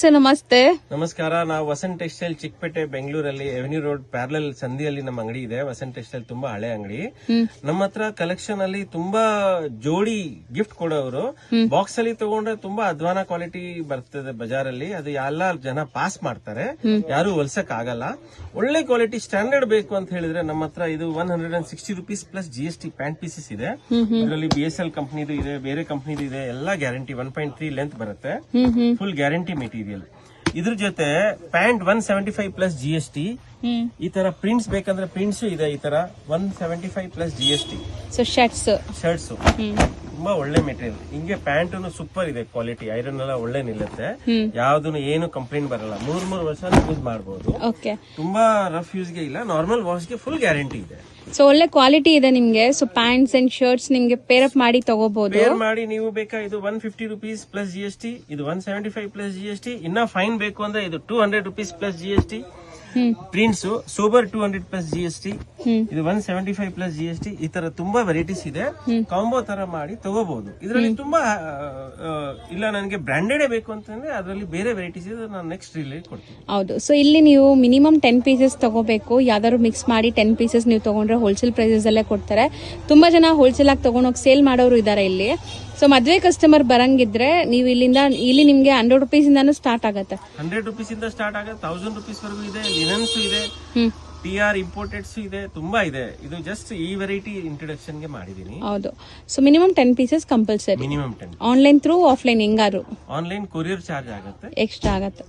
Sir ನಮಸ್ತೆ. ನಮಸ್ಕಾರ. ನಾವು ವಸಂತ್ ಟೆಕ್ಸ್ಟೈಲ್ ಚಿಕ್ಕಪೇಟೆ ಬೆಂಗಳೂರಲ್ಲಿ ಎವೆನ್ಯೂ ರೋಡ್ ಪ್ಯಾರಲಲ್ ಸಂಧಿಯಲ್ಲಿ ನಮ್ಮ ಅಂಗಡಿ ಇದೆ. ವಸಂತ್ ಟೆಕ್ಸ್ಟೈಲ್ ತುಂಬಾ ಹಳೆ ಅಂಗಡಿ. ನಮ್ಮ ಹತ್ರ ಕಲೆಕ್ಷನ್ ಅಲ್ಲಿ ತುಂಬಾ ಜೋಡಿ ಗಿಫ್ಟ್ ಕೊಡೋರು. ಬಾಕ್ಸ್ ಅಲ್ಲಿ ತಗೊಂಡ್ರೆ ತುಂಬಾ ಅಧ್ವಾನ ಕ್ವಾಲಿಟಿ ಬರ್ತದೆ ಬಜಾರಲ್ಲಿ. ಅದು ಎಲ್ಲ ಜನ ಪಾಸ್ ಮಾಡ್ತಾರೆ, ಯಾರು ಹೊಲ್ಸಕ್ ಆಗಲ್ಲ. ಒಳ್ಳೆ ಕ್ವಾಲಿಟಿ ಸ್ಟ್ಯಾಂಡರ್ಡ್ ಬೇಕು ಅಂತ ಹೇಳಿದ್ರೆ ನಮ್ಮ ಹತ್ರ ಇದು 160 rupees plus GST pant pieces ಇದೆ. ಇದರಲ್ಲಿ BSL ಕಂಪನಿದು ಇದೆ, ಬೇರೆ ಕಂಪನಿದು ಇದೆ. ಎಲ್ಲಾ ಗ್ಯಾರಂಟಿ 1.3 ಲೆಂತ್ ಬರುತ್ತೆ, ಫುಲ್ ಗ್ಯಾರಂಟಿ ಮೆಟೀರಿಯಲ್. ಇದ್ರ ಜೊತೆ ಪ್ಯಾಂಟ್ 175 ಪ್ಲಸ್ GST. ಈ ತರ ಪ್ರಿಂಟ್ಸ್ ಬೇಕಂದ್ರೆ ಪ್ರಿಂಟ್ಸ್ ಇದೆ. ಈ ತರ 175 ಪ್ಲಸ್ GST. ಶರ್ಟ್ಸ್ ತುಂಬಾ ಒಳ್ಳೆ ಮೆಟೀರಿಯಲ್. ಹಿಂಗೆ ಪ್ಯಾಂಟ್ ಸೂಪರ್ ಇದೆ ಕ್ವಾಲಿಟಿ. ಐರನ್ ಎಲ್ಲ ಒಳ್ಳೆ ನಿಲ್ಲುತ್ತೆ, ಯಾವ್ದು ಏನು ಕಂಪ್ಲೇಂಟ್ ಬರಲ್ಲ. 3 ವರ್ಷ ಯೂಸ್ ಮಾಡಬಹುದು. ತುಂಬಾ ರಫ್ ಯೂಸ್ ಗೆ ಇಲ್ಲ, ನಾರ್ಮಲ್ ವಾಶ್ ಗೆ ಫುಲ್ ಗ್ಯಾರಂಟಿ ಇದೆ. ಸೊ ಒಳ್ಳೆ ಕ್ವಾಲಿಟಿ ಇದೆ ನಿಮ್ಗೆ. ಸೊ ಪ್ಯಾಂಟ್ಸ್ ಅಂಡ್ ಶರ್ಟ್ಸ್ ನಿಮ್ಗೆ ಪೇರ್ ಅಪ್ ಮಾಡಿ ತಗೋಬಹುದು. ಪೇರ್ ಮಾಡಿ ನೀವು ಬೇಕಾ ಇದು 150 ರೂಪೀಸ್ ಪ್ಲಸ್ GST, ಇದು 175 ಪ್ಲಸ್ GST. ಇನ್ನ ಫೈನ್ ಬೇಕು ಅಂದ್ರೆ ಇದು 200 rupees plus GST. Prints sober 200 plus GST, ಇದು 175 ಪ್ಲಸ್ GST. ಈ ತರ ತುಂಬಾ ವೆರೈಟೀಸ್ ಇದೆ. ಕಾಂಬೋ ತರ ಮಾಡಿ ತಗೋಬಹುದು. ಇದರಲ್ಲಿ ತುಂಬಾ ಇಲ್ಲ ನನಗೆ ಬ್ರಾಂಡೆಡ್ ಬೇಕು ಅಂತಂದ್ರೆ ಅದರಲ್ಲಿ ಬೇರೆ ವೆರೈಟೀಸ್ ಇದೆ, ನಾನು ನೆಕ್ಸ್ಟ್ ರೀಲ್ ಕೊಡ್ತೀನಿ. ಹೌದು. ಸೊ ಇಲ್ಲಿ ನೀವು ಮಿನಿಮಮ್ 10 ಪೀಸಸ್ ತಗೋಬೇಕು. ಯಾವ್ದಾದ್ರು ಮಿಕ್ಸ್ ಮಾಡಿ 10 ಪೀಸಸ್ ನೀವು ತಗೊಂಡ್ರೆ ಹೋಲ್ಸೇಲ್ ಪ್ರೈಸಸ್ ಅಲ್ಲೇ ಕೊಡ್ತಾರೆ. ತುಂಬಾ ಜನ ಹೋಲ್ಸೇಲ್ ಆಗಿ ತಗೊಂಡೋಗಿ ಸೇಲ್ ಮಾಡೋರು ಇದಾರೆ ಇಲ್ಲಿ. ಸೊ ಮದ್ವೆ ಕಸ್ಟಮರ್ ಬರಂಗಿದ್ರೆ ನೀವು ಇಲ್ಲಿ ನಿಮ್ಗೆ 100 ರೂಪೀಸ್ ಇಂದಾನು ಸ್ಟಾರ್ಟ್ ಆಗುತ್ತೆ. 100 ರೂಪೀಸ್ ಇಂದ ಸ್ಟಾರ್ಟ್ ಆಗುತ್ತೆ, 1000 ರೂಪೀಸ್ ವರೆಗೂ ಇದೆ. ಲಿನನ್ಸ್ ಇದೆ, TR ಇಂಪೋರ್ಟೆಡ್ಸ್ ಇದೆ, ತುಂಬಾ ಇದೆ. ಇದು ಜಸ್ಟ್ ಈ ವೆರೈಟಿ ಇಂಟ್ರೊಡಕ್ಷನ್ ಗೆ ಮಾಡಿದೀನಿ. ಹೌದು. So minimum 10 pieces compulsory. Minimum 10. Online through offline ಹೆಂಗಾರು. ಆನ್ಲೈನ್ ಕೊರಿಯರ್ ಚಾರ್ಜ್ ಆಗುತ್ತೆ, ಎಕ್ಸ್ಟ್ರಾ ಆಗುತ್ತೆ.